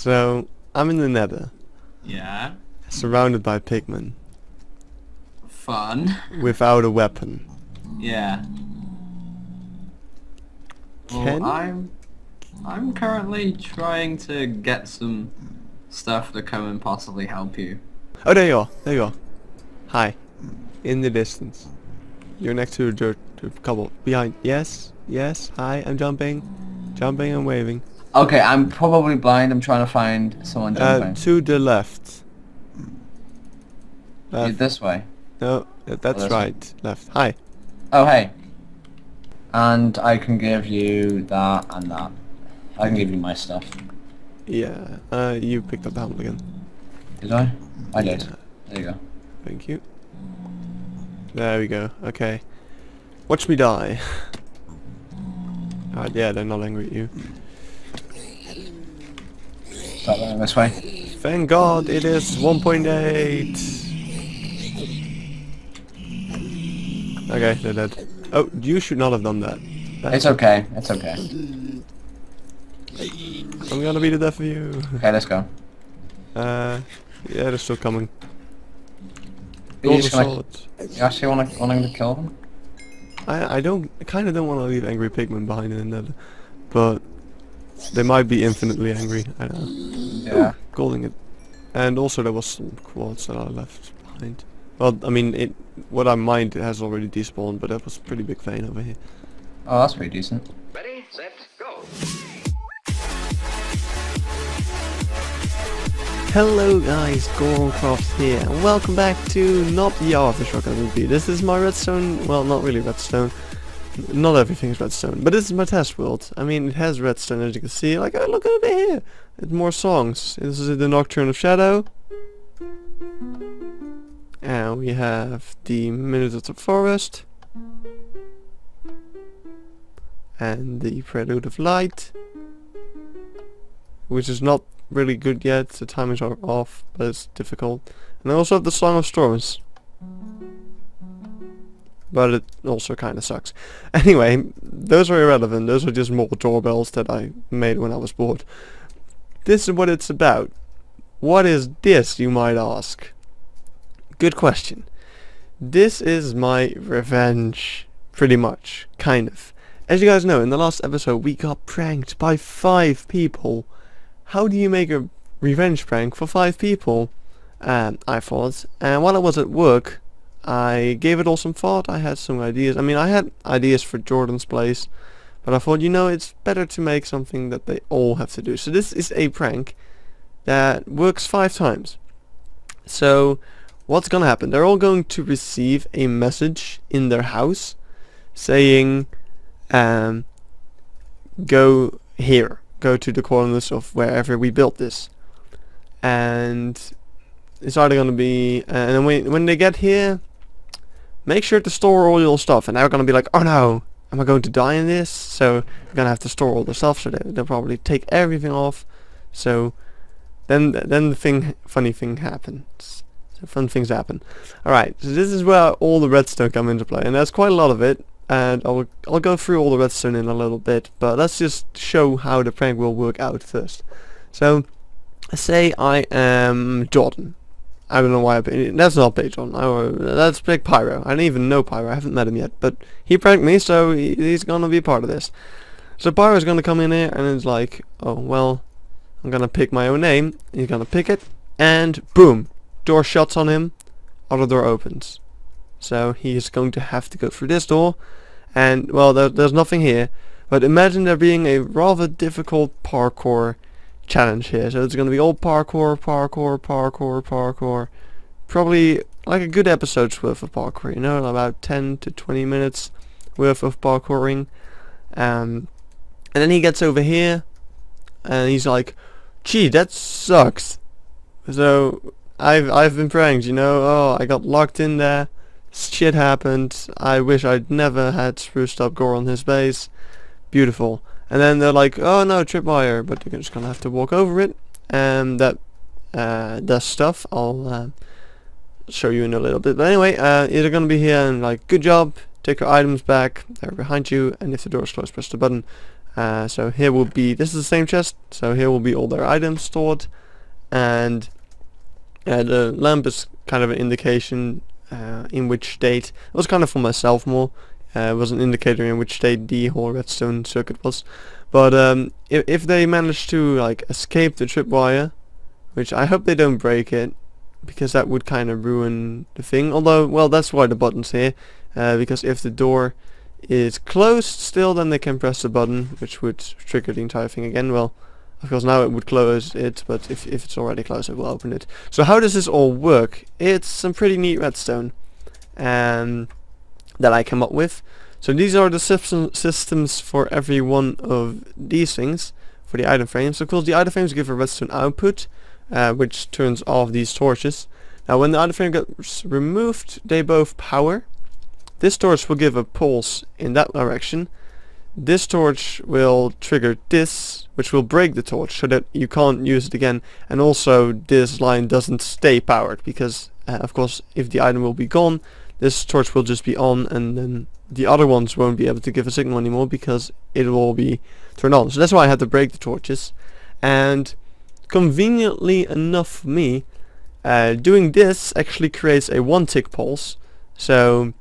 So, I'm in the nether, Yeah. surrounded by pigmen, Fun. without a weapon. Yeah. Can? Well, I'm currently trying to get some stuff to come and possibly help you. Oh, there you are. There you are. Hi. In the distance. You're next to a dirt couple. Behind. Yes. Yes. Hi. I'm jumping. Jumping and waving. Okay, I'm probably blind. I'm trying to find someone jumping. To the left. Left. This way. No, that's this right. Left. Hi. Oh, hey. And I can give you that and that. I can give you my stuff. Yeah. You picked up the helmet again. Did I? I did. Yeah. There you go. Thank you. There we go. Okay. Watch me die. Yeah, they're not angry at you. Start going this way. Thank God it is 1.8. Okay, they're dead. Oh, you should not have done that. It's okay. It's okay. I'm gonna be the death of you. Okay, let's go. Yeah, they're still coming. You Golden just gonna- swords. You actually wanting to kill them? I kind of don't want to leave angry pigmen behind in the nether, but they might be infinitely angry. I don't know. Yeah. Golden it, and also there was some quads that I left behind. Well, I mean, what I mined has already despawned, but that was a pretty big vein over here. Oh, that's pretty decent. Ready, set, go. Hello guys, Gorencroft here, and welcome back to not the AfterShock SMP. This is my redstone, well, not really redstone. Not everything is redstone, but this is my test world. I mean, it has redstone, as you can see. Like, oh, look over here. It's more songs. This is the Nocturne of Shadow. And we have the Minute of the Forest. And the Prelude of Light. Which is not really good yet. The timings are off, but it's difficult. And I also have the Song of Storms. But it also kind of sucks. Anyway, those are irrelevant. Those are just more doorbells that I made when I was bored. This is what it's about. What is this, you might ask? Good question. This is my revenge, pretty much, kind of. As you guys know, in the last episode we got pranked by 5 people. How do you make a revenge prank for 5 people? I thought. And while I was at work, I gave it all some thought. I had some ideas. I mean, I had ideas for Jordan's place, but I thought, you know, it's better to make something that they all have to do. So this is a prank that works 5 times. So what's gonna happen? They're all going to receive a message in their house saying, go here. Go to the coordinates of wherever we built this. And it's either gonna be, and when they get here, make sure to store all your stuff. And they're gonna be like, oh no, am I going to die in this? So you're gonna have to store all the stuff. So they'll probably take everything off. So then the funny thing happens. So fun things happen. All right. So this is where all the redstone come into play, and there's quite a lot of it. And I'll go through all the redstone in a little bit, but let's just show how the prank will work out first. So say I am Jordan. I don't know why that's not Big John. That's Big Pyro. I don't even know Pyro. I haven't met him yet, but he pranked me, so he's gonna be part of this. So Pyro's gonna come in here, and it's like, oh well, I'm gonna pick my own name. He's gonna pick it, and boom, door shuts on him. Other door opens. So he's going to have to go through this door, and well, there's nothing here. But imagine there being a rather difficult parkour challenge here. So it's going to be all parkour, parkour, parkour, parkour. Probably like a good episode's worth of parkour, you know, about 10 to 20 minutes worth of parkouring. And then he gets over here, and he's like, gee, that sucks. So I've been pranked, you know. Oh, I got locked in there. Shit happened. I wish I'd never had spruced up gore on his base. Beautiful. And then they're like, oh no, tripwire, but you're just gonna have to walk over it. And that does stuff. I'll show you in a little bit. But anyway, you're gonna be here and like, good job. Take your items back. They're behind you. And if the door is closed, press the button. So here will be, this is the same chest, so here will be all their items stored, and the lamp is kind of an indication in which state. It was kind of for myself more. It was an indicator in which state the whole redstone circuit was. But if they manage to like escape the tripwire, which I hope they don't break it, because that would kind of ruin the thing. Although, well, that's why the button's here, because if the door is closed still, then they can press the button, which would trigger the entire thing again. Well, of course now it would close it, but if it's already closed, it will open it. So how does this all work? It's some pretty neat redstone that I came up with. So these are the systems for every one of these things for the item frames. Of course, the item frames give a redstone output, which turns off these torches. Now when the item frame gets removed, they both power. This torch will give a pulse in that direction. This torch will trigger this, which will break the torch so that you can't use it again. And also this line doesn't stay powered, because of course if the item will be gone, this torch will just be on, and then the other ones won't be able to give a signal anymore because it will be turned on. So that's why I had to break the torches. And conveniently enough for me, doing this actually creates a 1-tick pulse. So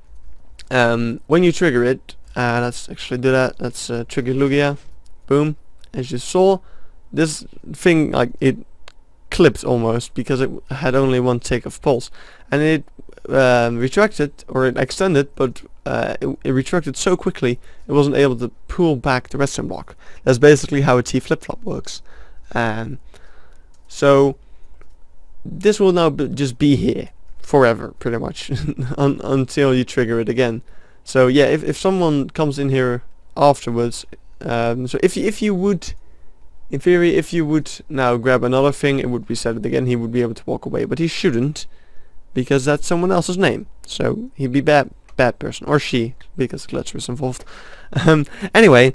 when you trigger it, let's actually do that. Let's trigger Lugia. Boom. As you saw, this thing, like, it clipped almost because it had only 1 tick of pulse, and it retracted, or it extended, but it retracted so quickly it wasn't able to pull back the redstone block. That's basically how a T flip-flop works. So this will now just be here forever, pretty much, until you trigger it again. So yeah, if someone comes in here afterwards, so if you would, in theory, if you would now grab another thing, it would reset it again. He would be able to walk away, but he shouldn't, because that's someone else's name. So he'd be bad person, or she, because glitch was involved. Anyway,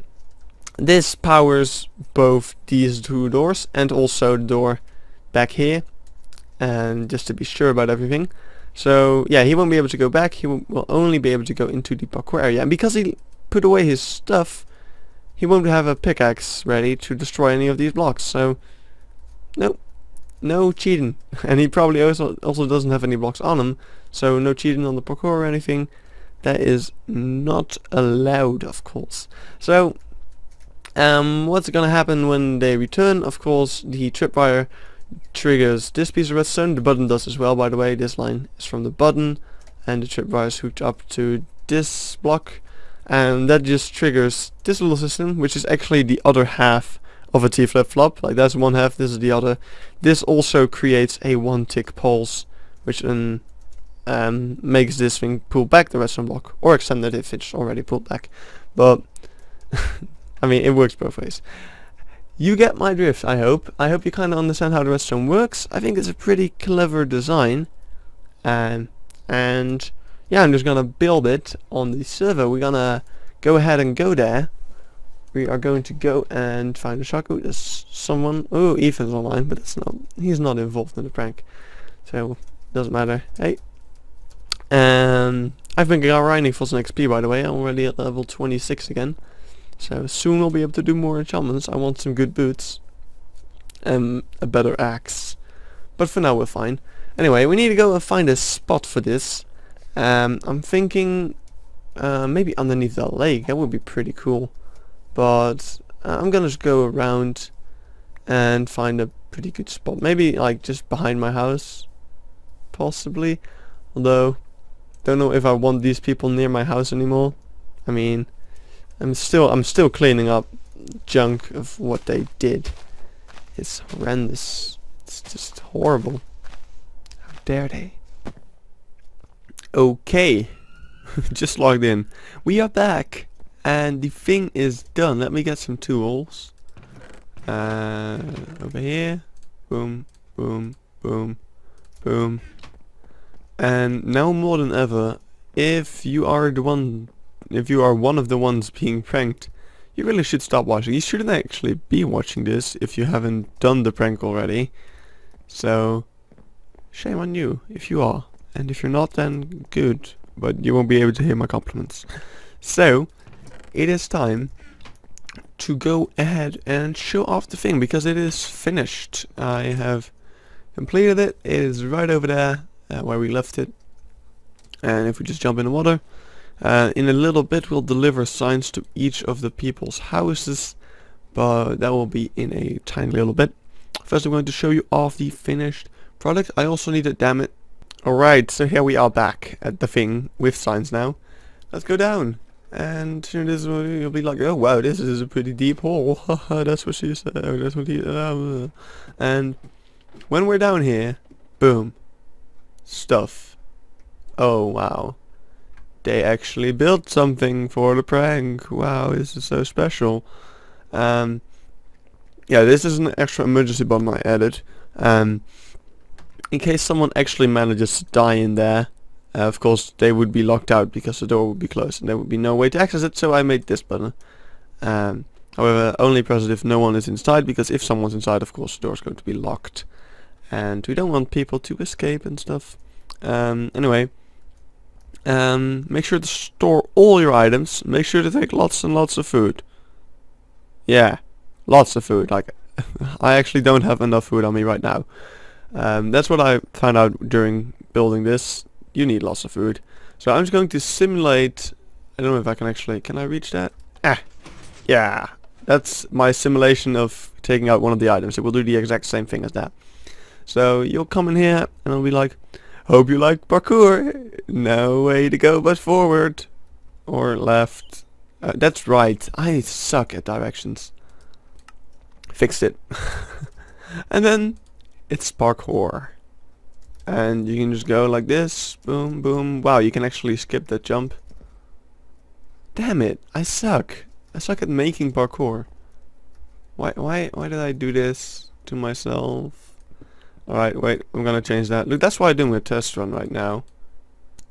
this powers both these 2 doors and also the door back here, and just to be sure about everything. So yeah, he won't be able to go back. He will only be able to go into the parkour area, and because he put away his stuff, he won't have a pickaxe ready to destroy any of these blocks. So no cheating. And he probably also doesn't have any blocks on him, so no cheating on the parkour or anything. That is not allowed, of course. So what's gonna happen when they return? Of course, the tripwire triggers this piece of redstone. The button does as well, by the way. This line is from the button, and the tripwire is hooked up to this block, and that just triggers this little system, which is actually the other half of a T flip-flop. Like, that's one half, this is the other. This also creates a 1-tick pulse, which then makes this thing pull back the redstone block, or extend it if it's already pulled back. But I mean, it works both ways. You get my drift, I hope. I hope you kind of understand how the redstone works. I think it's a pretty clever design. And yeah, I'm just gonna build it on the server. We're gonna go ahead and go there. We are going to go and find a shark. Oh, there's someone. Oh, Ethan's online, but he's not involved in the prank, so doesn't matter. Hey, I've been grinding for some XP, by the way. I'm already at level 26 again. So soon we'll be able to do more enchantments. I want some good boots. A better axe. But for now we're fine. Anyway, we need to go and find a spot for this. I'm thinking maybe underneath the lake. That would be pretty cool. But I'm gonna just go around and find a pretty good spot. Maybe like just behind my house. Possibly. Although, don't know if I want these people near my house anymore. I mean, I'm still cleaning up junk of what they did. It's horrendous. It's just horrible. How dare they? Okay. Just logged in. We are back, and the thing is done. Let me get some tools. Over here. Boom, boom, boom, boom. And now more than ever, if you are one of the ones being pranked, you really should stop watching. You shouldn't actually be watching this if you haven't done the prank already. So, shame on you if you are. And if you're not, then good. But you won't be able to hear my compliments. So, it is time to go ahead and show off the thing because it is finished. I have completed it. It is right over there where we left it. And if we just jump in the water, in a little bit we'll deliver signs to each of the people's houses, but that will be in a tiny little bit. First I'm going to show you off the finished product. I also need it, damn it. Alright, so here we are back at the thing with signs now. Let's go down. And this will you'll be like, oh wow, this is a pretty deep hole. That's what she said. That's what he. And when we're down here, boom, stuff. Oh wow, they actually built something for the prank. Wow, this is so special. Yeah, this is an extra emergency button I added. In case someone actually manages to die in there. Of course, they would be locked out because the door would be closed and there would be no way to access it, so I made this button. However, only press it if no one is inside, because if someone's inside, of course, the door is going to be locked. And we don't want people to escape and stuff. Anyway, make sure to store all your items. Make sure to take lots and lots of food. Yeah, lots of food. Like, I actually don't have enough food on me right now. That's what I found out during building this. You need lots of food. So I'm just going to simulate. I don't know if I can actually. Can I reach that? Yeah. That's my simulation of taking out one of the items. It will do the exact same thing as that. So you'll come in here and I'll be like, hope you like parkour. No way to go but forward. Or left. That's right. I suck at directions. Fixed it. And then it's parkour. And you can just go like this, boom, boom. Wow, you can actually skip that jump. Damn it, I suck. I suck at making parkour. Why did I do this to myself? Alright, wait, I'm gonna change that. Look, that's why I'm doing a test run right now.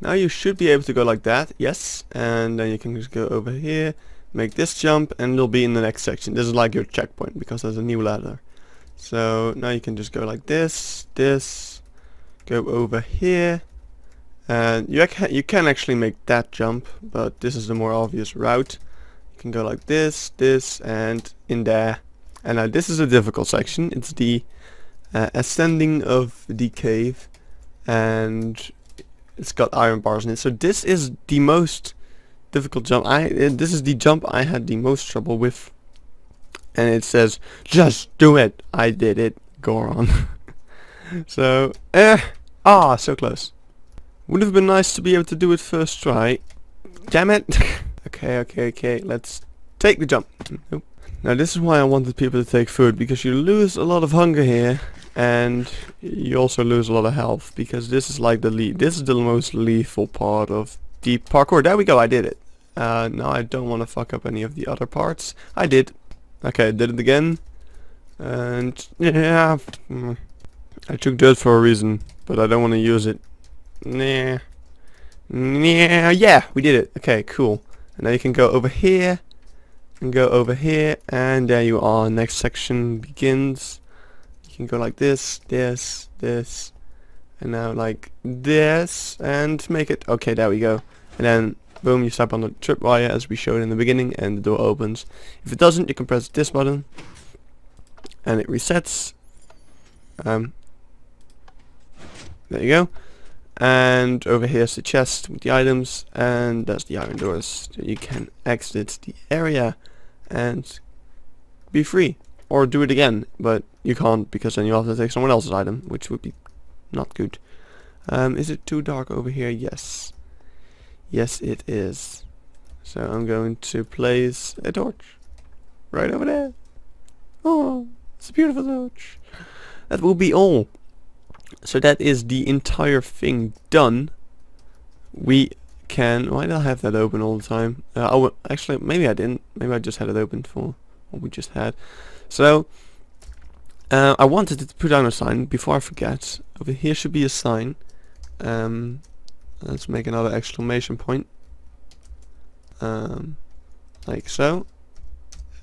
Now you should be able to go like that, yes. And then you can just go over here, make this jump, and you'll be in the next section. This is like your checkpoint, because there's a new ladder. So, now you can just go like this, go over here, and you can actually make that jump, but this is the more obvious route. You can go like this, and in there. And now this is a difficult section. It's the ascending of the cave, and it's got iron bars in it. So this is the most difficult jump. This is the jump I had the most trouble with, and it says just do it. I did it. Go on. So so close. Would have been nice to be able to do it first try. Damn it. Okay, let's take the jump. Nope. Now this is why I wanted people to take food, because you lose a lot of hunger here, and you also lose a lot of health, because this is like this is the most lethal part of the parkour. There we go, I did it. Now I don't want to fuck up any of the other parts. I did. Okay, I did it again. And yeah, I took dirt for a reason, but I don't want to use it. Yeah, we did it. Okay, cool. And now you can go over here, and go over here, and there you are. Next section begins. You can go like this, and now like this, and make it. Okay, there we go. And then boom, you step on the tripwire as we showed in the beginning, and the door opens. If it doesn't, you can press this button, and it resets. There you go. And over here's the chest with the items, and that's the iron doors. So you can exit the area and be free. Or do it again, but you can't, because then you have to take someone else's item, which would be not good. Is it too dark over here? Yes. Yes, it is. So I'm going to place a torch right over there. Oh, it's a beautiful torch. That will be all. So that is the entire thing done. We can... Why did I have that open all the time? Actually, maybe I didn't. Maybe I just had it open for what we just had. So, I wanted to put down a sign before I forget. Over here should be a sign. Let's make another exclamation point. Like so.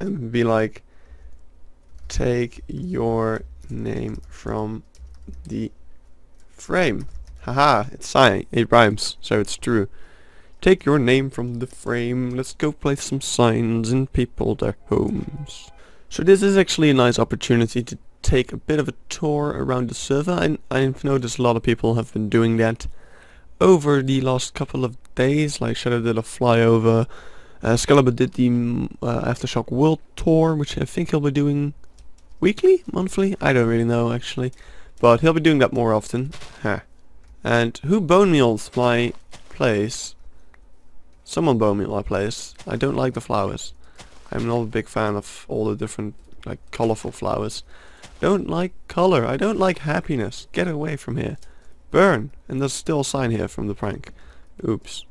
And be like, take your name from the frame. Haha, it's sign. It rhymes, so it's true. Take your name from the frame. Let's go place some signs in people their homes. So this is actually a nice opportunity to take a bit of a tour around the server. I've noticed a lot of people have been doing that over the last couple of days. Like Shadow did a flyover. Scalibur did the AfterShock World Tour, which I think he'll be doing weekly, monthly. I don't really know actually, but he'll be doing that more often. Huh. And who bone meals my place? Someone bone meal my place. I don't like the flowers. I'm not a big fan of all the different like colorful flowers. Don't like color. I don't like happiness. Get away from here. Burn. And there's still a sign here from the prank. Oops.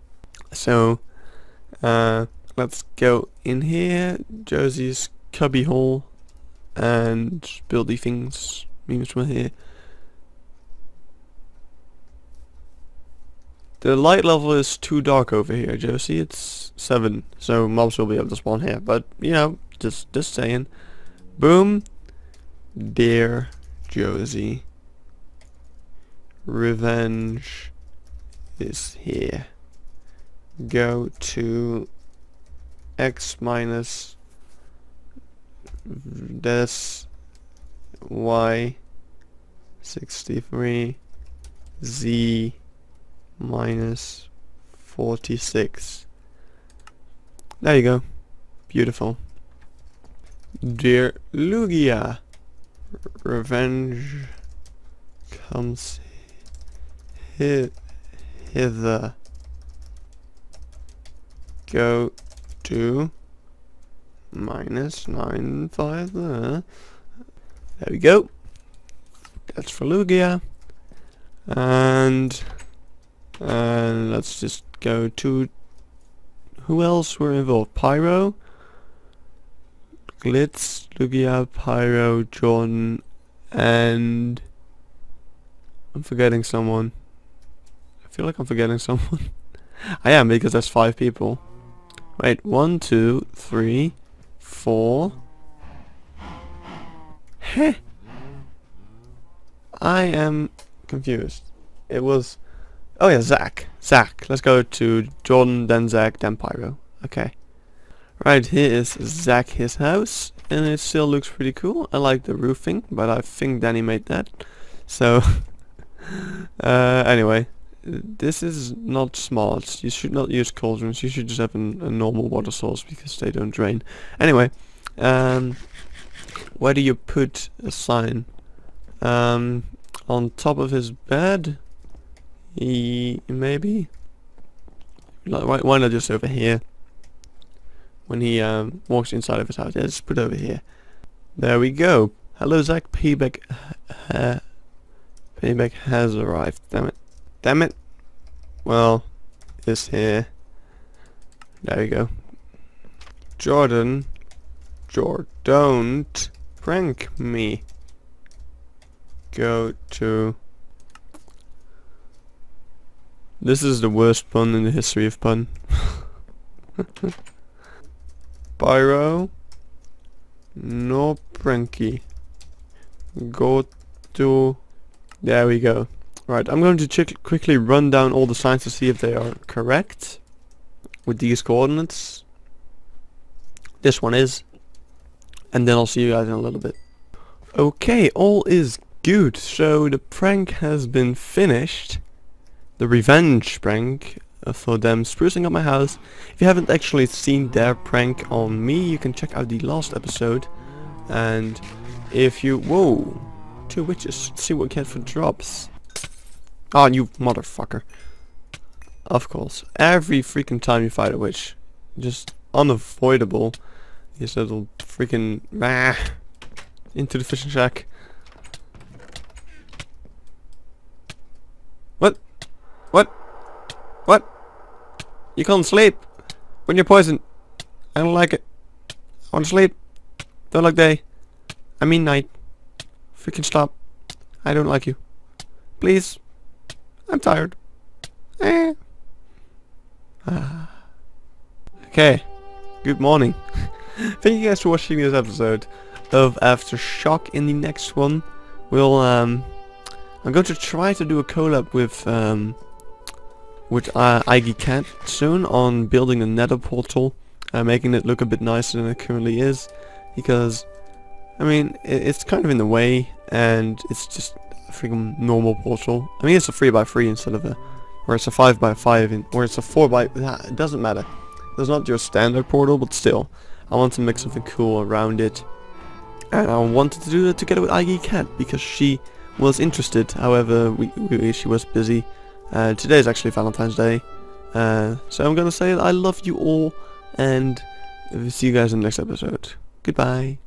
So let's go in here. Josie's cubby hole and buildy things. Memes from here. The light level is too dark over here, Josie. It's 7, so mobs will be able to spawn here. But you know, just saying. Boom. Dear Josie, revenge is here. Go to x minus this y 63 z minus 46. There you go. Beautiful. Dear Lugia, revenge comes hither. Go to minus 95 there. There we go. That's for Lugia. And let's just go to who else were involved? Pyro, Glitz, Lugia, Pyro, Jordan, and I'm forgetting someone. I feel like I'm forgetting someone. I am, because there's 5 people. Wait, 1, 2, 3, 4. Heh. I am confused. It was... Oh yeah, Zach. Let's go to Jordan, then Zach, then Pyro. Okay. Right, here is Zach, his house. And it still looks pretty cool. I like the roofing, but I think Danny made that. So... anyway. This is not smart. You should not use cauldrons. You should just have a normal water source because they don't drain. Anyway, where do you put a sign? On top of his bed? Maybe? Like, why not just over here? When he walks inside of his house. Yeah, just put it over here. There we go. Hello Zach, Payback has arrived. Damn it. Damn it. Well, it's here. There we go. Jordan, don't prank me. Go to... This is the worst pun in the history of pun. Pyro, no pranky. Go to... There we go. Right, I'm going to quickly run down all the signs to see if they are correct with these coordinates. This one is. And then I'll see you guys in a little bit. Okay, all is good. So the prank has been finished. The revenge prank for them sprucing up my house. If you haven't actually seen their prank on me, you can check out the last episode. And if you... Whoa! 2 witches. Let's see what we get for drops. Oh, you motherfucker. Of course. Every freaking time you fight a witch. Just unavoidable. These little freaking... into the fishing shack. What? What? What? You can't sleep when you're poisoned. I don't like it. I want to sleep. Don't like day. I mean night. Freaking stop. I don't like you. Please. I'm tired. Okay. Good morning. Thank you guys for watching this episode of AfterShock. In the next one, we'll I'm going to try to do a collab with with IG Cat soon on building a nether portal, making it look a bit nicer than it currently is, because I mean it's kind of in the way and it's just a freaking normal portal. I mean it's a 3x3 instead of a, or it's a 5x5 or it's a 4x, it doesn't matter. It's not your standard portal, but still I want to make something cool around it, and I wanted to do that together with IG Cat because she was interested. However, she was busy. Today is actually Valentine's Day, so I'm gonna say I love you all, and see you guys in the next episode. Goodbye.